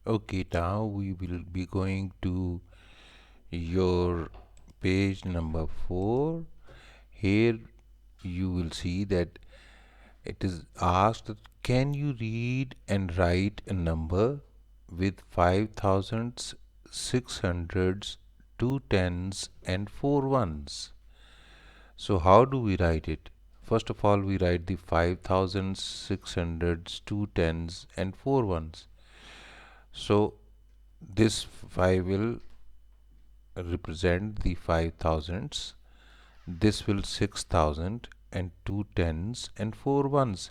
Okay, now we will be going to your page number 4. Here you will see that it is asked that can you read and write a number with 5 thousands, 6 hundreds, 2 tens and 4 ones? So how do we write it? First of all, we write the 5 thousands, 6 hundreds, 2 tens and 4 ones. So this 5 will represent the 5 thousands, this will 6,000 and 2 tens and 4 ones.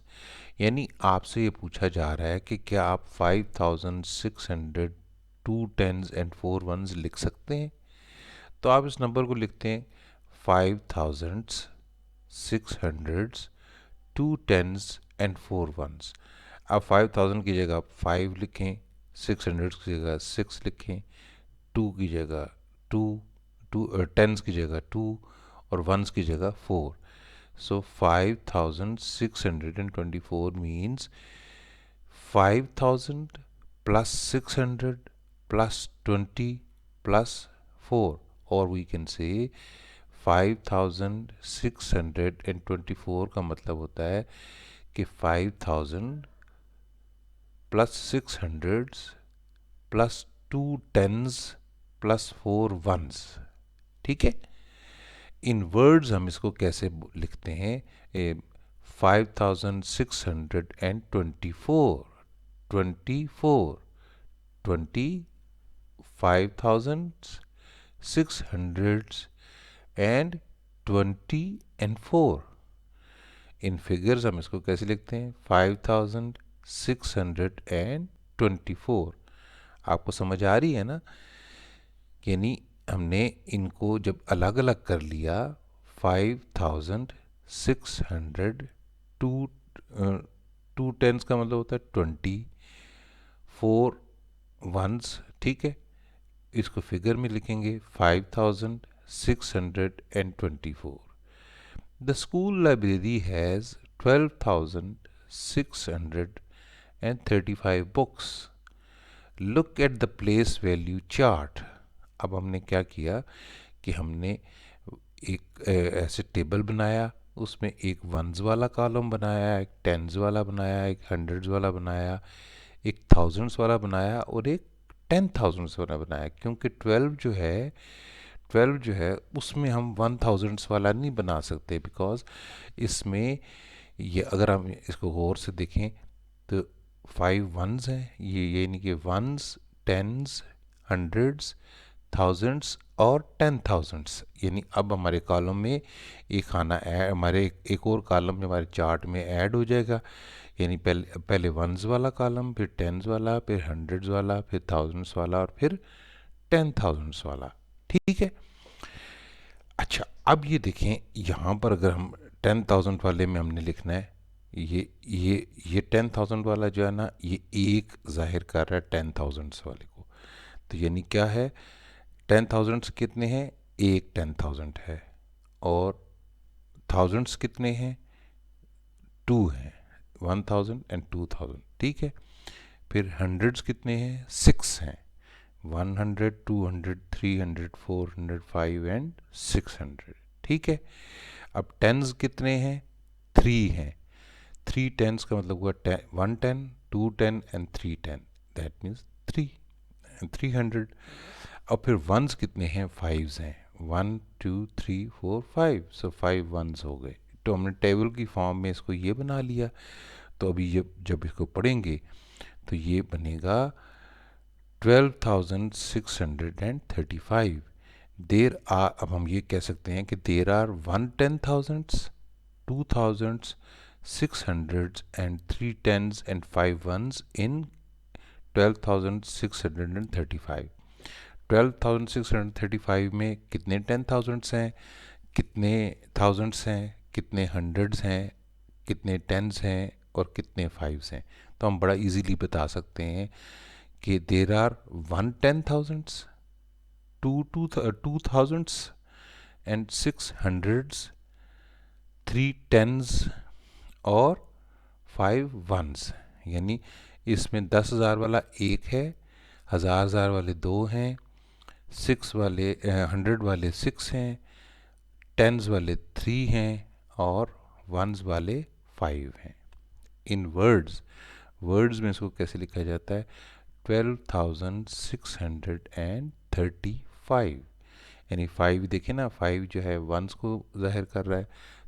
यानी आपसे ये पूछा जा रहा है कि क्या आप 5,600 2 tens and 4 ones लिख सकते हैं? तो आप इस नंबर को लिखते हैं 5,600 2 tens and 4 ones. अब 5,000 की जगह आप 5 लिखें, 600 की जगह 6 लिखें, 2 की जगह 2, टेंस की जगह 2 और वंस की जगह 4. So 5,624 means 5,000 plus 600 plus 20 plus 4, or we can say 5,624 का मतलब होता है कि 5,000 plus 600 plus 2 tens plus 4 ones. ठीक है. इन वर्ड्स हम इसको कैसे लिखते हैं? 5,624 24 20 5,600 एंड 20 एंड 4. इन फिगर्स हम इसको कैसे लिखते हैं? 5,624. आपको समझ आ रही है ना? यानी हमने इनको जब अलग अलग कर लिया, 5,600 टू टू टेंस का मतलब होता है 20, 4 वंस. ठीक है, इसको फिगर में लिखेंगे 5,624. The school library has 12,635 books. Look at the place value chart. अब हमने क्या किया कि हमने एक ऐसे टेबल बनाया, उसमें एक वंस वाला कॉलम बनाया, एक टेंस वाला बनाया, एक हंड्रेड्स वाला बनाया, एक थाउजेंड्स वाला बनाया और एक 10,000s वाला बनाया. क्योंकि 12 जो है उसमें हम 1,000s वाला नहीं बना सकते, बिकॉज इसमें ये अगर हम इसको गौर से देखें तो 5 वंस हैं, ये यानी कि वंस, टेंस, हंड्रेड्स, थाउजेंड्स और 10,000s. यानी अब हमारे कॉलम में एक खाना हमारे एक और कॉलम जो हमारे चार्ट में ऐड हो जाएगा. यानी पहले वंस वाला कॉलम, फिर टेंस वाला, फिर हंड्रेड्स वाला, फिर थाउजेंड्स वाला और फिर 10,000s वाला. ठीक है. अच्छा, अब ये देखें यहाँ पर अगर हम 10,000 वाले में हमने लिखना है, ये 10,000 वाला जो है ना, ये एक जाहिर कर रहा है 10,000s वाले को. तो यानी क्या है? 10,000s कितने हैं? एक 10,000 है. और थाउजेंड्स कितने हैं? 2 हैं. 1,000 एंड 2,000. ठीक है. फिर हंड्रेड्स कितने हैं? 6 हैं. 100, 200, 300, 400, 5 एंड 600. ठीक है. अब टेंस कितने हैं? 3 हैं. 3 टेंस का मतलब हुआ 1 10, 2 10 एंड 3 10. That means 300. और फिर वंस कितने हैं? 5 हैं. 1 2 3 4 5. सो 5 वंस हो गए. तो हमने टेबल की फॉर्म में इसको ये बना लिया. तो अभी जब इसको पढ़ेंगे तो ये बनेगा 12,635. देर आर, अब हम ये कह सकते हैं कि there are 1 10,000s, 2,000s, 600s and 3 10s and 5 ones in 12,635. 12,635 में कितने 10,000s हैं, कितने थाउजेंड्स हैं, कितने हंड्रेड्स हैं, कितने टेंस हैं और कितने फाइव्स हैं. तो हम बड़ा इजीली बता सकते हैं कि there are 1 10,000s, 2 thousands and 600s, 3 10s और 5 ones. यानी इसमें 10,000 वाला एक है, हज़ार वाले 2 हैं, 6 वाले 100 वाले 6 हैं, टेंस वाले 3 हैं और वंस वाले 5 हैं। इन वर्ड्स, वर्ड्स में इसको कैसे लिखा जाता है? 12,635, यानी 5 देखें ना, 5 जो है वंस को जाहिर कर रहा है,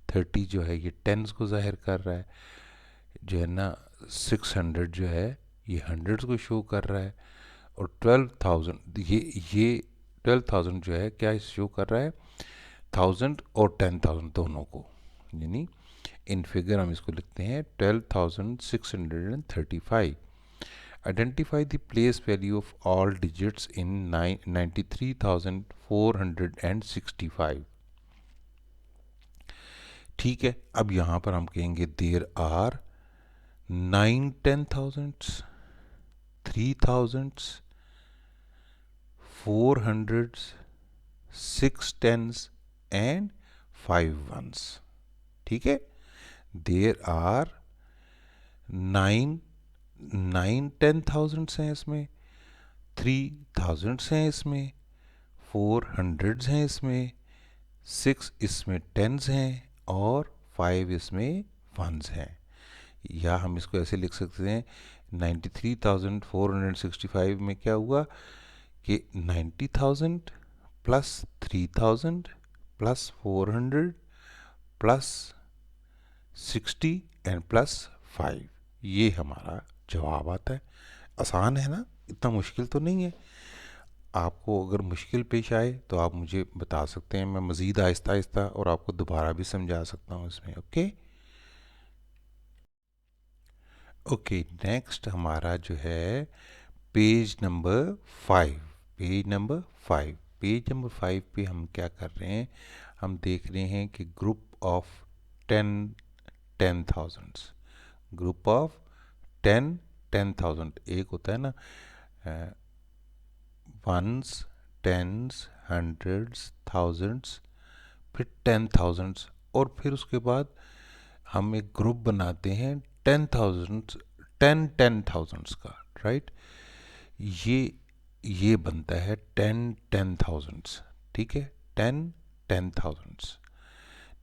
30 जो है ये टेंस को जाहिर कर रहा है, जो है ना 600 जो है ये हंड्रेड्स को शो कर रहा है, और 12,000 ये 12,000 जो है क्या शो कर रहा है? 1000 और 10,000 दोनों को, यानी इन फिगर हम इसको लिखते हैं 12,635। Identify the place value of all digits in 93,465। ठीक है, अब यहाँ पर हम कहेंगे there are 9 10,000s, 3,000s, 400s, 6 10s and 5 ones। ठीक है, देर आर 9 10,000s हैं इसमें, 3,000s हैं इसमें, 400s हैं इसमें, 6 इसमें 10s हैं और 5 इसमें 1s हैं। या हम इसको ऐसे लिख सकते हैं 93,465 में क्या हुआ कि 90,000 plus 3,000 plus 400 plus 60 and plus 5, ये हमारा जवाब आता है। आसान है ना, इतना मुश्किल तो नहीं है। आपको अगर मुश्किल पेश आए तो आप मुझे बता सकते हैं, मैं मज़ीद आहिस्ता आहिस्ता और आपको दोबारा भी समझा सकता हूँ इसमें। ओके ओके, नेक्स्ट हमारा जो है page number 5। Page number 5, page number 5 पे हम क्या कर रहे हैं? हम देख रहे हैं कि ग्रुप ऑफ 10 10,000, ग्रुप ऑफ 10 10,000, एक होता है ना वंस, टेंस, हंड्रेड्स, थाउजेंड्स, फिर 10,000, और फिर उसके बाद हम एक ग्रुप बनाते हैं 10,000 10,000 का, राइट? ये बनता है 10,000। ठीक है, 10,000।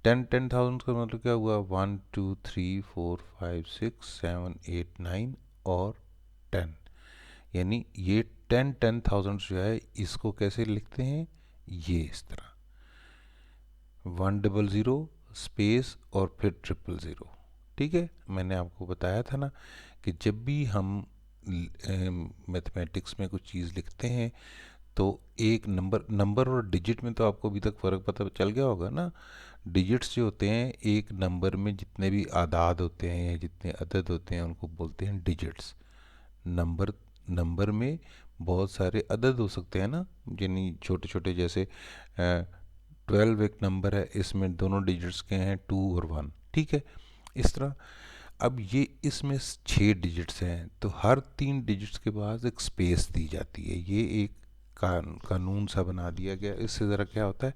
10,000 का मतलब क्या हुआ? 1 2 3 4 5 6 7 8 9 और 10, यानी ये 10,000 जो है इसको कैसे लिखते हैं? ये इस तरह 100 स्पेस और फिर 000। ठीक है, मैंने आपको बताया था ना कि जब भी हम मैथमेटिक्स में कुछ चीज़ लिखते हैं तो एक नंबर और डिजिट में तो आपको अभी तक फ़र्क पता चल गया होगा ना। डिजिट्स जो होते हैं, एक नंबर में जितने भी आदाद होते हैं या जितने अदद होते हैं उनको बोलते हैं डिजिट्स। नंबर में बहुत सारे अदद हो सकते हैं ना, यानी छोटे छोटे, जैसे 12 एक नंबर है, इसमें दोनों डिजिट्स के हैं 2 और 1। ठीक है, इस तरह। अब ये इसमें 6 डिजिट्स हैं तो हर 3 डिजिट्स के बाद एक स्पेस दी जाती है। ये एक कानून सा बना दिया गया, इससे ज़रा क्या होता है,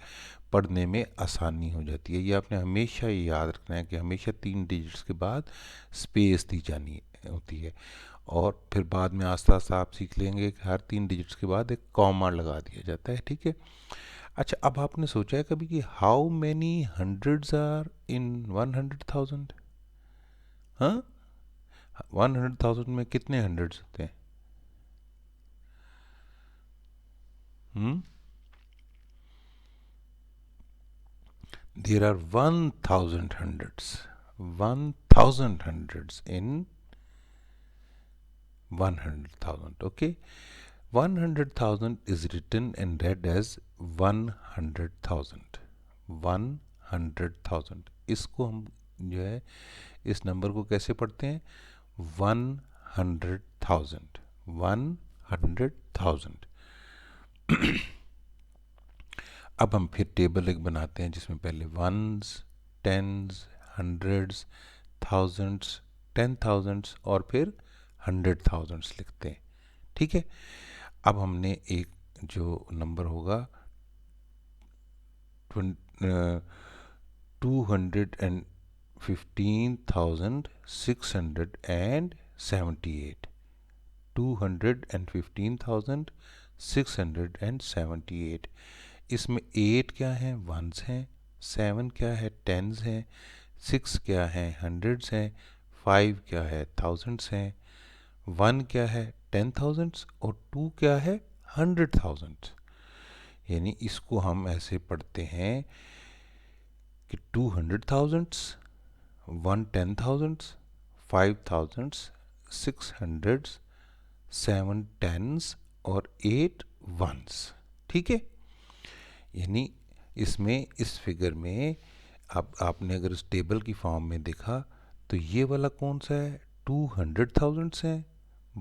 पढ़ने में आसानी हो जाती है। ये आपने हमेशा ये याद रखना है कि हमेशा 3 डिजिट्स के बाद स्पेस दी जानी होती है, और फिर बाद में आस्ता आस्ता आप सीख लेंगे कि हर 3 डिजिट्स के बाद एक कॉमा लगा दिया जाता है। ठीक है, अच्छा, अब आपने सोचा है कभी कि how many hundreds are in 100,000? हाँ, 100,000 में कितने हंड्रेड्स होते हैं? Hmm, there are 1,000 hundreds, 1,000 hundreds in 100,000। Okay, 100,000 is written and read as 100,000, 100,000। इसको हम जो है इस नंबर को कैसे पढ़ते हैं? 100,000, 100,000। अब हम फिर टेबल एक बनाते हैं जिसमें पहले once, tens, hundreds, thousands, 10,000s और फिर 100,000s लिखते हैं। ठीक है, अब हमने एक जो नंबर होगा 215,678, 215,678। इसमें 8 क्या है, वंस हैं, 7 क्या है, टेंस हैं, 6 क्या है, हंड्रेड्स हैं, 5 क्या है, थाउजेंड्स हैं, 1 क्या है, 10,000 और 2 क्या है, 100,000। यानी इसको हम ऐसे पढ़ते हैं कि 200,000, 1 10,000, 5,000, 600, 7 टेंस और 8 वंस। ठीक है, यानी इसमें इस फिगर में अब आपने अगर इस टेबल की फॉर्म में देखा तो ये वाला कौन सा है, 200,000 है,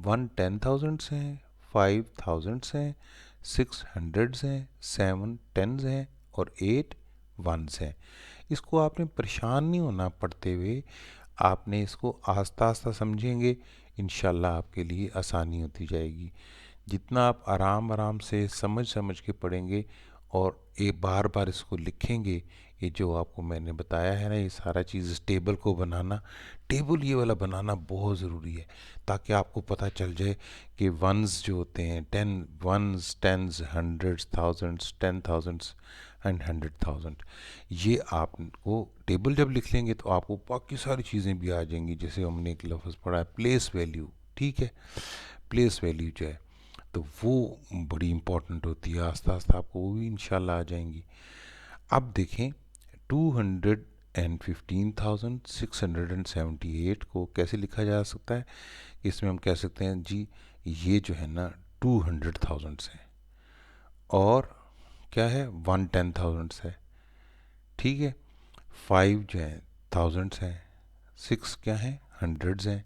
1 10,000 हैं, 5,000 हैं, 600 हैं, 7 टेंस हैं और 8 वंस हैं। इसको आपने परेशान नहीं होना पढ़ते हुए, आपने इसको आस्ता आस्ता समझेंगे, इंशाल्लाह आपके लिए आसानी होती जाएगी। जितना आप आराम आराम से समझ समझ के पढ़ेंगे और एक बार बार इसको लिखेंगे, ये जो आपको मैंने बताया है ना, ये सारा चीज़ इस टेबल को बनाना, टेबल ये वाला बनाना बहुत ज़रूरी है, ताकि आपको पता चल जाए कि वंस जो होते हैं, 10 ones, tens, hundreds, thousands, 10,000 and 100,000, ये आपको टेबल जब लिख लेंगे तो आपको बाकी सारी चीज़ें भी आ जाएंगी। जैसे हमने एक लफ्ज़ पढ़ा है प्लेस वैल्यू, ठीक है, प्लेस वैल्यू जो है तो वो बड़ी इंपॉर्टेंट होती है, आस्ता आस्ता आपको वो भी इंशाल्लाह आ जाएंगी। अब देखें 215,678 को कैसे लिखा जा सकता है। इसमें हम कह सकते हैं जी ये जो है ना 200,000 है और क्या है 1 10,000 है, ठीक है, 5 जो है थाउजेंड्स हैं, 6 क्या है हंड्रेड्स हैं,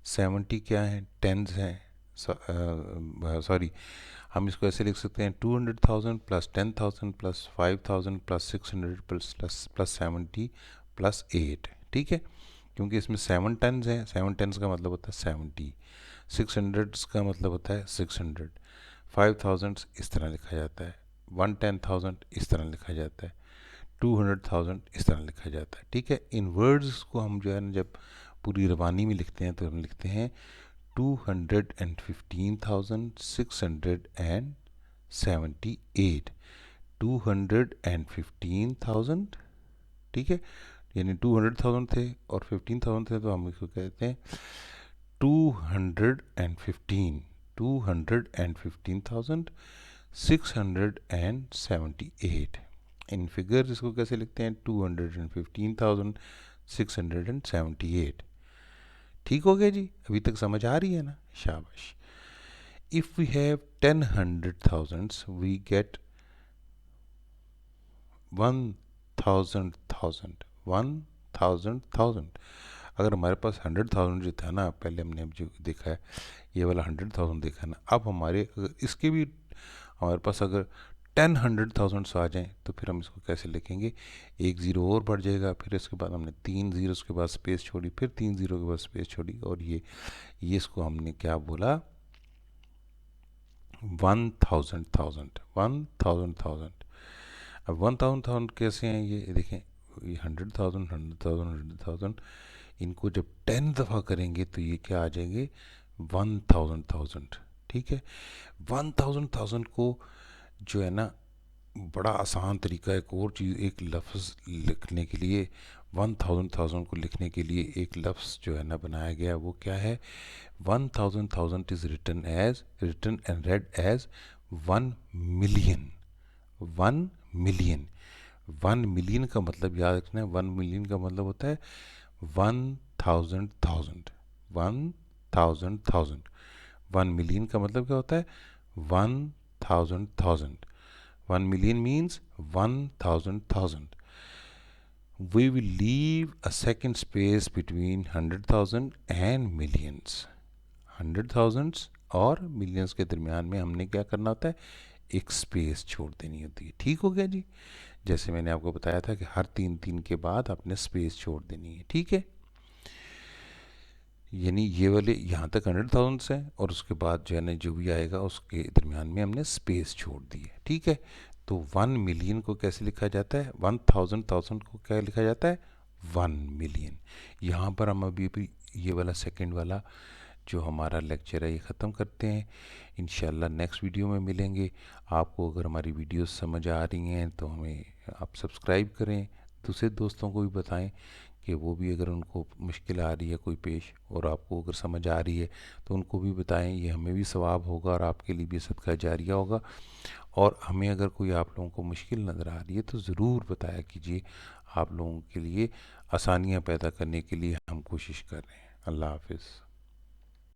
70 क्या है टेंस हैं, सॉरी हम इसको ऐसे लिख सकते हैं 200,000 plus 10,000 plus 5,000 plus 600 plus 70 plus 8, ठीक है, क्योंकि इसमें 7 टेंस हैं, 7 टेंस का मतलब होता है 70, 600 का मतलब होता है 600, 5,000 इस तरह लिखा जाता है, 1 10,000 इस तरह लिखा जाता है, 200,000 इस तरह लिखा जाता है। ठीक है, इन वर्ड्स को हम जो है ना जब पूरी रवानी में लिखते हैं तो हम लिखते हैं 215,678, 215,000, ठीक है, यानी 200,000 थे और 15,000 थे तो हम इसको कहते हैं 215,678। इन फिगर्स इसको कैसे लिखते हैं 215,678। ठीक हो गया जी, अभी तक समझ आ रही है ना, शाबाश। If we have 10 100,000 we get 1,000,000। अगर हमारे पास 100,000 जो था ना, पहले हमने अब जो देखा है ये वाला 100,000 देखा है ना, अब हमारे अगर इसके भी हमारे पास अगर 10 100,000 आ जाएं तो फिर हम इसको कैसे लिखेंगे, एक ज़ीरो और बढ़ जाएगा, फिर इसके बाद हमने 3 ज़ीरो के बाद स्पेस छोड़ी, फिर 3 ज़ीरो के बाद स्पेस छोड़ी और ये इसको हमने क्या बोला 1,000,000, 1,000,000। अब 1,000,000 कैसे हैं, ये देखें, ये 100,000 100,000 100,000, इनको जब 10 दफ़ा करेंगे तो ये क्या आ जाएंगे 1,000,000। ठीक है, 1,000,000 को जो है ना बड़ा आसान तरीका, एक और चीज़, एक लफ्ज़ लिखने के लिए 1,000,000 को लिखने के लिए एक लफ्ज़ जो है ना बनाया गया, वो क्या है 1,000,000 is written and read as 1,000,000। 1,000,000, 1,000,000 का मतलब याद रखना है, 1,000,000 का मतलब होता है 1,000,000, 1,000,000। 1,000,000 का मतलब क्या होता है 1,000,000। 1,000,000 means 1,000,000. We will leave a second space between 100,000 and millions. 100,000 और मिलियंस के दरमियान में हमने क्या करना होता है, एक स्पेस छोड़ देनी होती है। ठीक हो गया जी, जैसे मैंने आपको बताया था कि हर 3 के बाद आपने स्पेस छोड़ देनी है। ठीक है, यानी ये वाले यहाँ तक 100,000 हैं और उसके बाद जो है ना जो भी आएगा उसके दरमियान में हमने स्पेस छोड़ दी है। ठीक है, तो 1,000,000 को कैसे लिखा जाता है, 1,000,000 को क्या लिखा जाता है 1,000,000। यहाँ पर हम अभी भी ये वाला सेकंड वाला जो हमारा लेक्चर है ये ख़त्म करते हैं। इंशाल्लाह नेक्स्ट वीडियो में मिलेंगे। आपको अगर हमारी वीडियोस समझ आ रही हैं तो हमें आप सब्सक्राइब करें, दूसरे दोस्तों को भी बताएं कि वो भी अगर उनको मुश्किल आ रही है कोई पेश और आपको अगर समझ आ रही है तो उनको भी बताएं। ये हमें भी सवाब होगा और आपके लिए भी सदका जारिया होगा। और हमें अगर कोई आप लोगों को मुश्किल नज़र आ रही है तो ज़रूर बताया कीजिए। आप लोगों के लिए आसानियाँ पैदा करने के लिए हम कोशिश कर रहे हैं। अल्लाह हाफ़िज़।